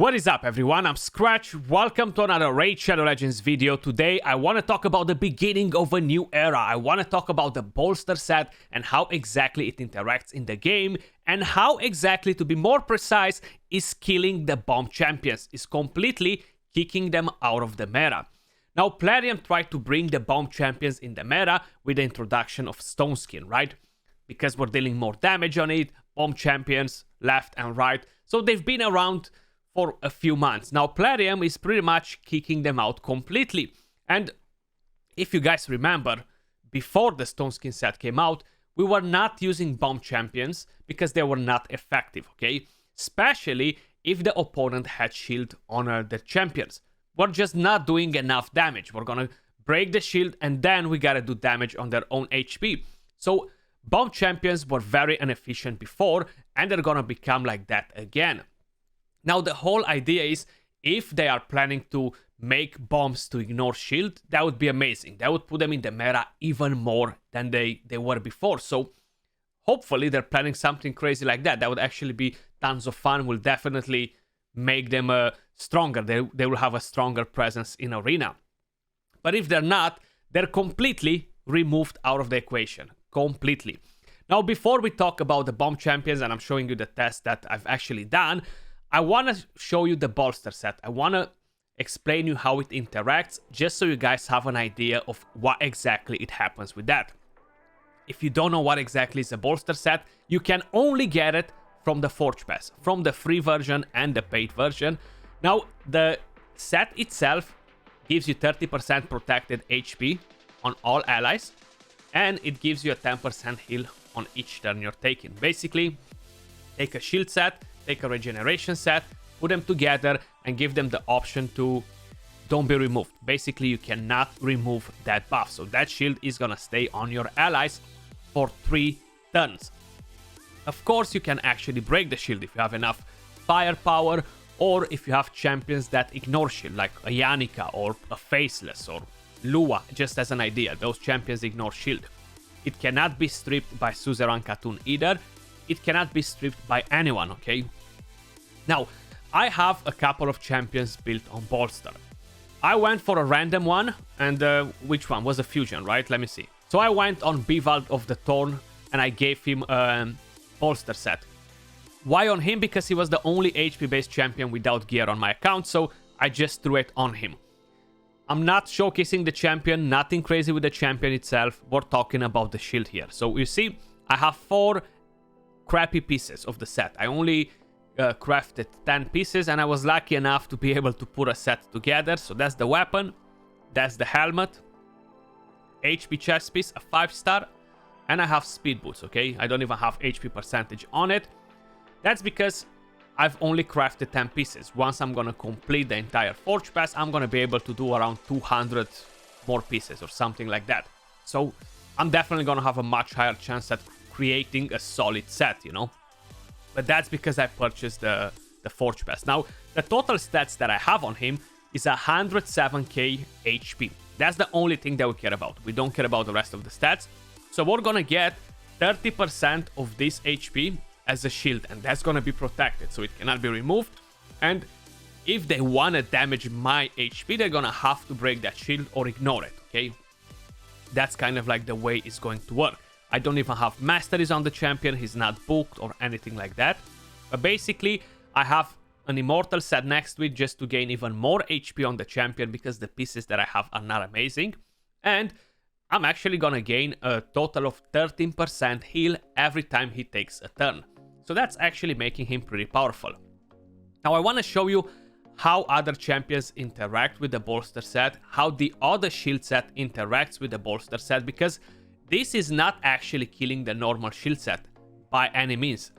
What is up everyone, I'm Scratch, welcome to another Raid Shadow Legends video. Today I want to talk about the beginning of a new era. I want to talk about the bolster set and how exactly it interacts in the game and how exactly, to be more precise, is killing the bomb champions, is completely kicking them out of the meta. Now Plarium tried to bring the bomb champions in the meta with the introduction of Stone Skin, right? Because we're dealing more damage on it, bomb champions left and right, so they've been around for a few months. Now Plarium is pretty much kicking them out completely. And if you guys remember, before the Stone Skin set came out, we were not using bomb champions because they were not effective, okay? Especially if the opponent had shield on their champions. We're just not doing enough damage. We're gonna break the shield and then we gotta do damage on their own HP. So bomb champions were very inefficient before and they're gonna become like that again. Now the whole idea is, if they are planning to make bombs to ignore shield, that would be amazing. That would put them in the meta even more than they were before. So hopefully they're planning something crazy like that. That would actually be tons of fun. Will definitely make them stronger. They will have a stronger presence in arena. But if they're not, they're completely removed out of the equation. Completely. Now before we talk about the bomb champions, and I'm showing you the test that I've actually done, I want to show you the bolster set. I want to explain you how it interacts, just so you guys have an idea of what exactly it happens with that. If you don't know what exactly is a bolster set, you can only get it from the Forge Pass, from the free version and the paid version. Now, the set itself gives you 30% protected HP on all allies, and it gives you a 10% heal on each turn you're taking. Basically, take a shield set, take a regeneration set, put them together and give them the option to don't be removed. Basically, you cannot remove that buff. So that shield is gonna stay on your allies for 3 turns. Of course, you can actually break the shield if you have enough firepower, or if you have champions that ignore shield, like a Yannica or a Faceless or Lua, just as an idea. Those champions ignore shield. It cannot be stripped by Suzerain Khatoon either. It cannot be stripped by anyone, okay? Now, I have a couple of champions built on bolster. I went for a random one, and which one? Was a fusion, right? Let me see. So I went on Bivald of the Thorn, and I gave him a bolster set. Why on him? Because he was the only HP-based champion without gear on my account, so I just threw it on him. I'm not showcasing the champion, nothing crazy with the champion itself. We're talking about the shield here. So you see, I have 4 crappy pieces of the set. I only crafted 10 pieces and I was lucky enough to be able to put a set together. So that's the weapon, that's the helmet, HP chest piece, a 5-star, and I have speed boots, okay? I don't even have HP percentage on it. That's because I've only crafted 10 pieces. Once I'm gonna complete the entire Forge Pass, I'm gonna be able to do around 200 more pieces or something like that. So I'm definitely gonna have a much higher chance at creating a solid set, you know? But that's because I purchased the Forge Pass. Now, the total stats that I have on him is 107k HP. That's the only thing that we care about. We don't care about the rest of the stats. So we're gonna get 30% of this HP as a shield, and that's gonna be protected, so it cannot be removed. And if they wanna damage my HP, they're gonna have to break that shield or ignore it, okay? That's kind of like the way it's going to work. I don't even have masteries on the champion, he's not booked or anything like that. But basically, I have an immortal set next to it just to gain even more HP on the champion because the pieces that I have are not amazing. And I'm actually gonna gain a total of 13% heal every time he takes a turn. So that's actually making him pretty powerful. Now I wanna show you how other champions interact with the bolster set, how the other shield set interacts with the bolster set, because this is not actually killing the normal shield set by any means.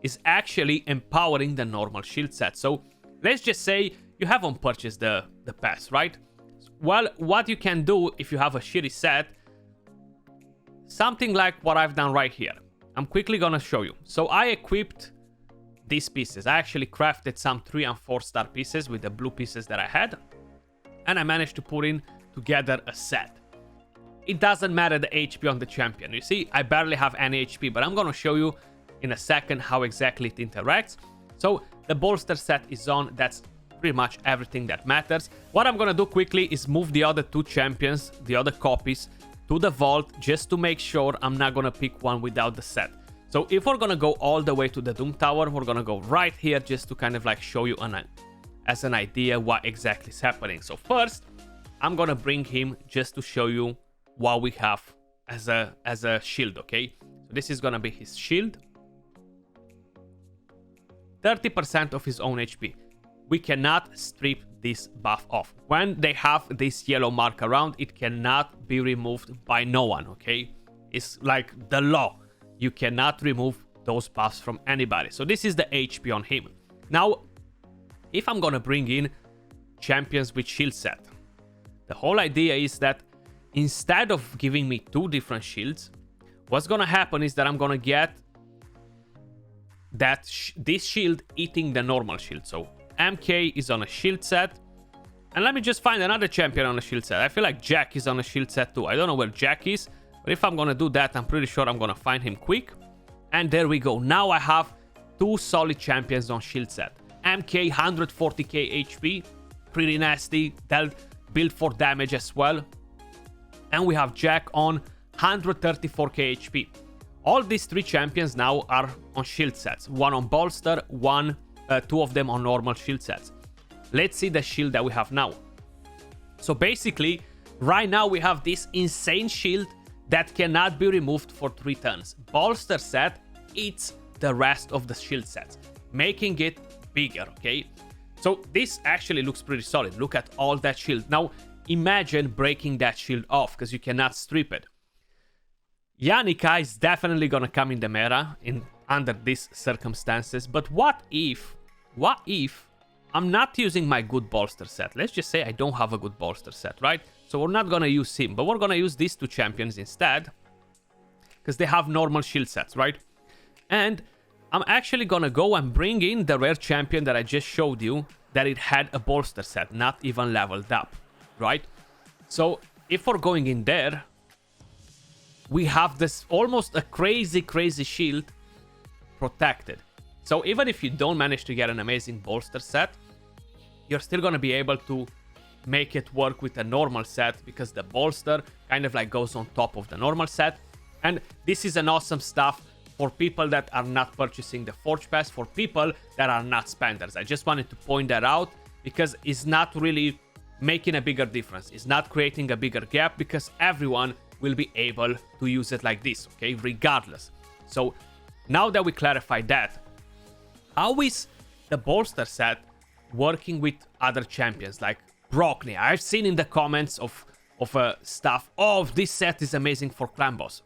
It's actually empowering the normal shield set. So let's just say you haven't purchased the pass, right? Well, what you can do if you have a shitty set, something like what I've done right here. I'm quickly gonna show you. So I equipped these pieces. I actually crafted some 3 and 4-star pieces with the blue pieces that I had, and I managed to put in together a set. It doesn't matter the HP on the champion. You see, I barely have any HP, but I'm gonna show you in a second how exactly it interacts. So the bolster set is on. That's pretty much everything that matters. What I'm gonna do quickly is move the other two champions, the other copies, to the vault, just to make sure I'm not gonna pick one without the set. So if we're gonna go all the way to the Doom Tower, we're gonna go right here just to kind of like show you as an idea what exactly is happening. So first, I'm gonna bring him just to show you what we have as a shield, okay? So this is gonna be his shield. 30% of his own HP. We cannot strip this buff off. When they have this yellow mark around, it cannot be removed by no one, okay? It's like the law. You cannot remove those buffs from anybody. So this is the HP on him. Now, if I'm gonna bring in champions with shield set, the whole idea is that instead of giving me two different shields, what's gonna happen is that I'm gonna get that this shield eating the normal shield. So MK is on a shield set. And let me just find another champion on a shield set. I feel like Jack is on a shield set too. I don't know where Jack is, but if I'm gonna do that, I'm pretty sure I'm gonna find him quick. And there we go. Now I have two solid champions on shield set. MK 140k HP, pretty nasty, built for damage as well. And we have Jack on 134k HP. All these three champions now are on shield sets. One on bolster, two of them on normal shield sets. Let's see the shield that we have now. So basically, right now we have this insane shield that cannot be removed for 3 turns. Bolster set eats the rest of the shield sets, making it bigger, okay? So this actually looks pretty solid. Look at all that shield. Now, imagine breaking that shield off, because you cannot strip it. Janica is definitely gonna come in the meta under these circumstances, but what if I'm not using my good bolster set? Let's just say I don't have a good bolster set, right? So we're not gonna use him, but we're gonna use these two champions instead, because they have normal shield sets, right? And I'm actually gonna go and bring in the rare champion that I just showed you, that it had a bolster set, not even leveled up, right? So if we're going in there, we have this almost a crazy shield protected. So even if you don't manage to get an amazing bolster set, you're still gonna be able to make it work with a normal set, because the bolster kind of like goes on top of the normal set. And this is an awesome stuff for people that are not purchasing the Forge Pass, for people that are not spenders. I just wanted to point that out, because it's not really making a bigger difference. It's not creating a bigger gap, because everyone will be able to use it like this, okay, regardless. So now that we clarified that, how is the bolster set working with other champions like Brockney? I've seen in the comments of stuff, oh, this set is amazing for clan boss.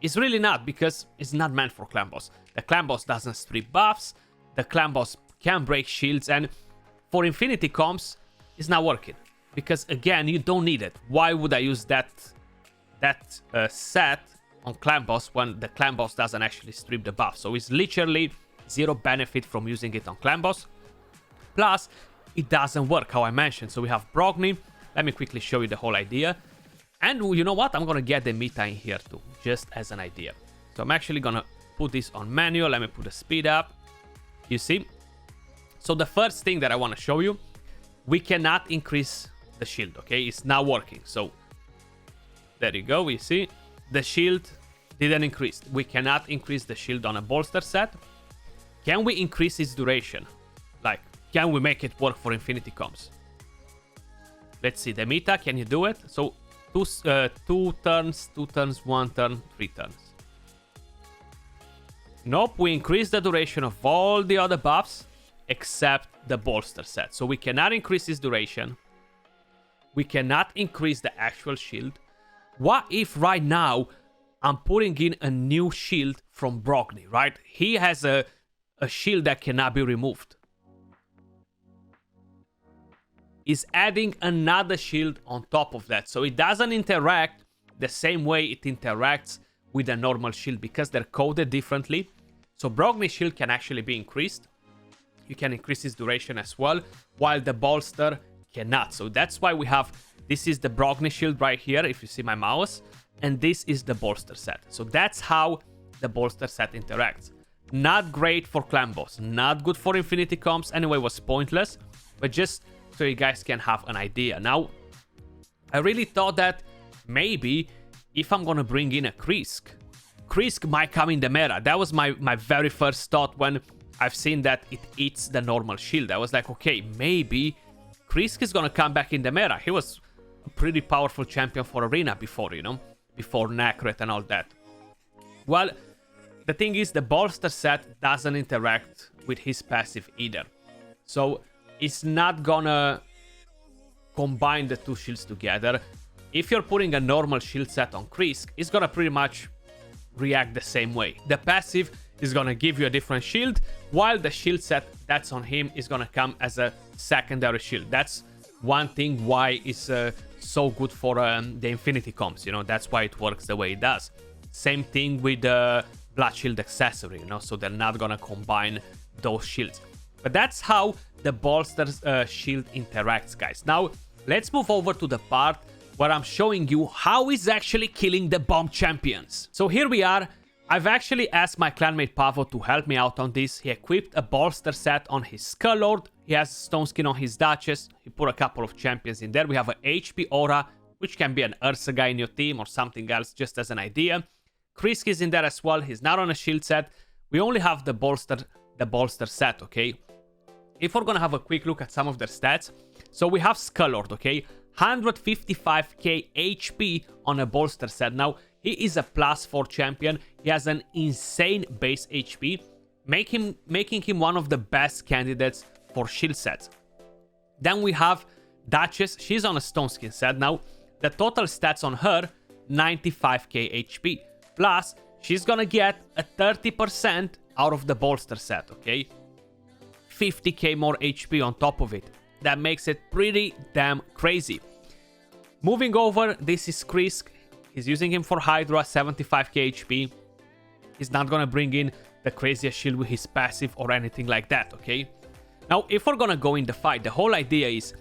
It's really not, because it's not meant for clan boss. The clan boss doesn't strip buffs, the clan boss can break shields, and for infinity comps, it's not working. Because again, you don't need it. Why would I use that set on clan boss when the clan boss doesn't actually strip the buff? So it's literally zero benefit from using it on clan boss. Plus, it doesn't work, how I mentioned. So we have Brockney. Let me quickly show you the whole idea. And you know what? I'm gonna get the Mita in here too, just as an idea. So I'm actually gonna put this on manual. Let me put the speed up. You see? So the first thing that I want to show you, we cannot increase the shield, okay? It's not working. So there you go, we see the shield didn't increase. We cannot increase the shield on a bolster set. Can we increase its duration? Like, can we make it work for infinity comps? Let's see, the Mita, can you do it? So 2 turns, 1 turn, 3 turns. Nope, we increase the duration of all the other buffs except the bolster set. So we cannot increase its duration. We cannot increase the actual shield. What if right now I'm putting in a new shield from Brockney, right? He has a shield that cannot be removed. Is adding another shield on top of that. So it doesn't interact the same way it interacts with a normal shield, because they're coded differently. So Brockney's shield can actually be increased. You can increase its duration as well, while the bolster cannot. So that's why we have, this is the Brockney shield right here, if you see my mouse, and this is the bolster set. So that's how the bolster set interacts. Not great for clan boss, not good for infinity comps, anyway, was pointless. but just so you guys can have an idea. Now, I really thought that maybe if I'm gonna bring in a Krisk might come in the meta. That was my very first thought when I've seen that it eats the normal shield. I was like, okay, maybe Krisk is gonna come back in the meta. He was a pretty powerful champion for Arena before, you know, before Nacret and all that. Well, the thing is, the bolster set doesn't interact with his passive either. So it's not gonna combine the two shields together. If you're putting a normal shield set on Krisk, it's gonna pretty much react the same way. The passive is gonna give you a different shield, while the shield set that's on him is gonna come as a secondary shield. That's one thing why it's so good for the Infinity comps, you know, that's why it works the way it does. Same thing with the Blood Shield accessory, you know, so they're not gonna combine those shields. But that's how the bolster's shield interacts, guys. Now, let's move over to the part where I'm showing you how he's actually killing the bomb champions. So here we are. I've actually asked my clanmate Pavo to help me out on this. He equipped a bolster set on his Skull Lord. He has Stone Skin on his Duchess. He put a couple of champions in there. We have an HP Aura, which can be an Ursa guy in your team or something else, just as an idea. Krisk is in there as well. He's not on a shield set. We only have the bolster set, okay? If we're gonna have a quick look at some of their stats, so we have Skull Lord, okay? 155k HP on a bolster set. Now, he is a +4 champion. He has an insane base HP, making him one of the best candidates for shield sets. Then we have Duchess. She's on a Stone Skin set. Now, the total stats on her, 95k HP. Plus, she's gonna get a 30% out of the bolster set, okay? 50k more HP on top of it. That makes it pretty damn crazy. Moving over, this is Krisk. He's using him for Hydra, 75k HP. He's not gonna bring in the craziest shield with his passive or anything like that, okay? Now, if we're gonna go in the fight, the whole idea is,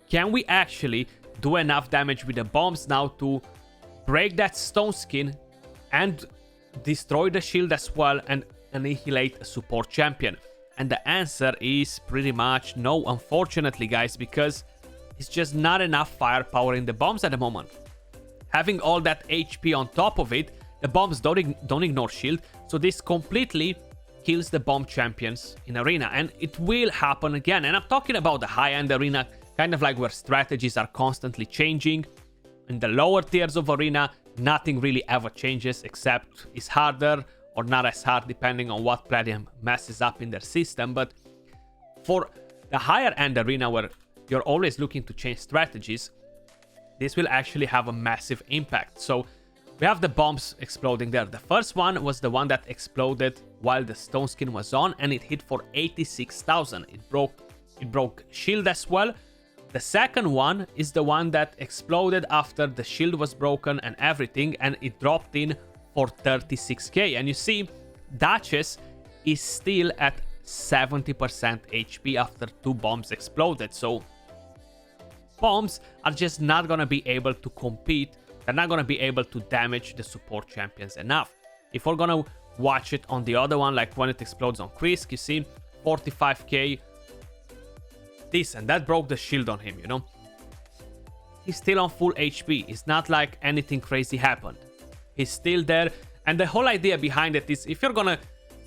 can we actually do enough damage with the bombs now to break that Stone Skin and destroy the shield as well and annihilate a support champion? And the answer is pretty much no, unfortunately, guys, because it's just not enough firepower in the bombs at the moment. Having all that HP on top of it, the bombs don't ignore shield, so this completely kills the bomb champions in Arena, and it will happen again. And I'm talking about the high-end Arena, kind of like where strategies are constantly changing. In the lower tiers of Arena, nothing really ever changes, except it's harder or not as hard depending on what Platinum messes up in their system. But for the higher end Arena, where you're always looking to change strategies, this will actually have a massive impact. So we have the bombs exploding there. The first one was the one that exploded while the Stone Skin was on, and it hit for 86,000. It broke shield as well. The second one is the one that exploded after the shield was broken and everything, and it dropped in for 36k. And you see, Duchess is still at 70% HP after 2 bombs exploded. So bombs are just not gonna be able to compete. They're not gonna be able to damage the support champions enough. If we're gonna watch it on the other one, like when it explodes on Krisk, you see 45k. Decent. That broke the shield on him, you know. He's still on full HP. It's not like anything crazy happened. He's still there. And the whole idea behind it is, if you're gonna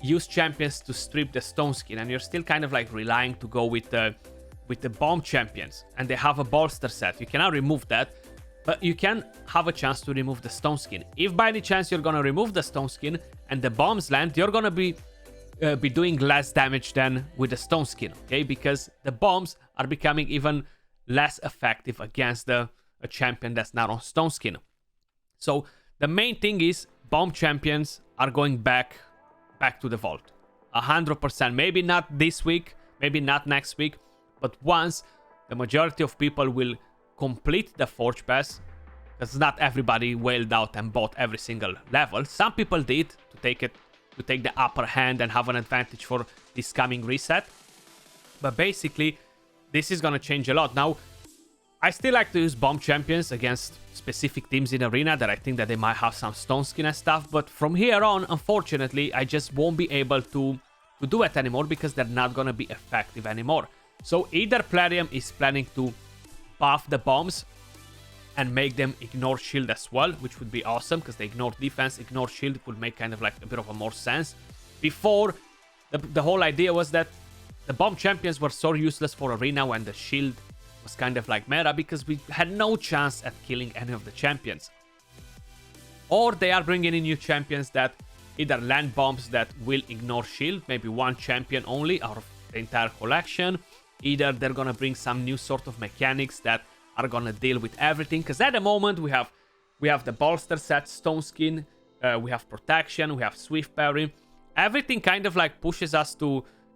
use champions to strip the Stone Skin and you're still kind of like relying to go with the bomb champions and they have a bolster set, you cannot remove that, but you can have a chance to remove the Stone Skin. If by any chance you're gonna remove the Stone Skin and the bombs land, you're gonna be doing less damage than with the Stone Skin, okay? Because the bombs are becoming even less effective against a champion that's not on Stone Skin. So the main thing is, bomb champions are going back to the vault 100%. Maybe not this week, maybe not next week, but once the majority of people will complete the Forge Pass, because not everybody wailed out and bought every single level. Some people did to take the upper hand and have an advantage for this coming reset. But basically, this is gonna change a lot. Now, I still like to use bomb champions against specific teams in Arena that I think that they might have some Stone Skin and stuff. But from here on, unfortunately, I just won't be able to do it anymore because they're not gonna be effective anymore. So either Plarium is planning to buff the bombs and make them ignore shield as well, which would be awesome because they ignore defense, ignore shield would make kind of like a bit of a more sense. Before, the whole idea was that the bomb champions were so useless for arena when the shield was kind of like meta because we had no chance at killing any of the champions. Or they are bringing in new champions that either land bombs that will ignore shield, maybe one champion only out of the entire collection. Either they're gonna bring some new sort of mechanics that are gonna deal with everything. Because at the moment we have the bolster set, stone skin, we have protection, we have swift parry. Everything kind of like pushes us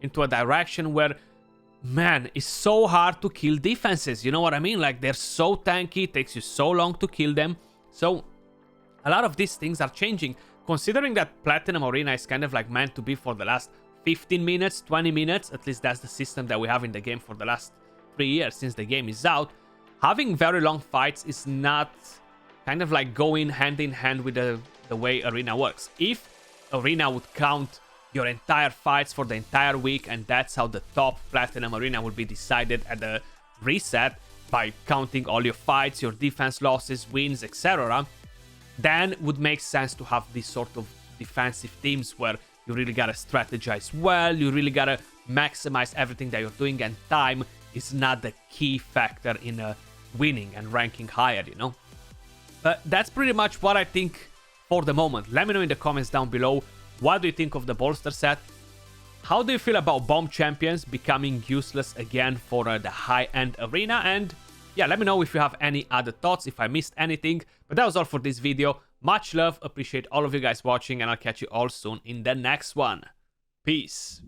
into a direction where, man, it's so hard to kill defenses. You know what I mean? Like they're so tanky, it takes you so long to kill them. So a lot of these things are changing. Considering that Platinum Arena is kind of like meant to be for the last 15 minutes, 20 minutes, at least that's the system that we have in the game for the last 3 years since the game is out. Having very long fights is not kind of like going hand in hand with the way Arena works. If Arena would count your entire fights for the entire week and that's how the top Platinum Arena would be decided at the reset, by counting all your fights, your defense losses, wins, etc., then would make sense to have these sort of defensive teams where you really gotta strategize well, you really gotta maximize everything that you're doing, and time is not the key factor in winning and ranking higher, you know? But that's pretty much what I think for the moment. Let me know in the comments down below, what do you think of the bolster set? How do you feel about bomb champions becoming useless again for the high-end arena? And yeah, let me know if you have any other thoughts, if I missed anything. But that was all for this video. Much love, appreciate all of you guys watching, and I'll catch you all soon in the next one. Peace.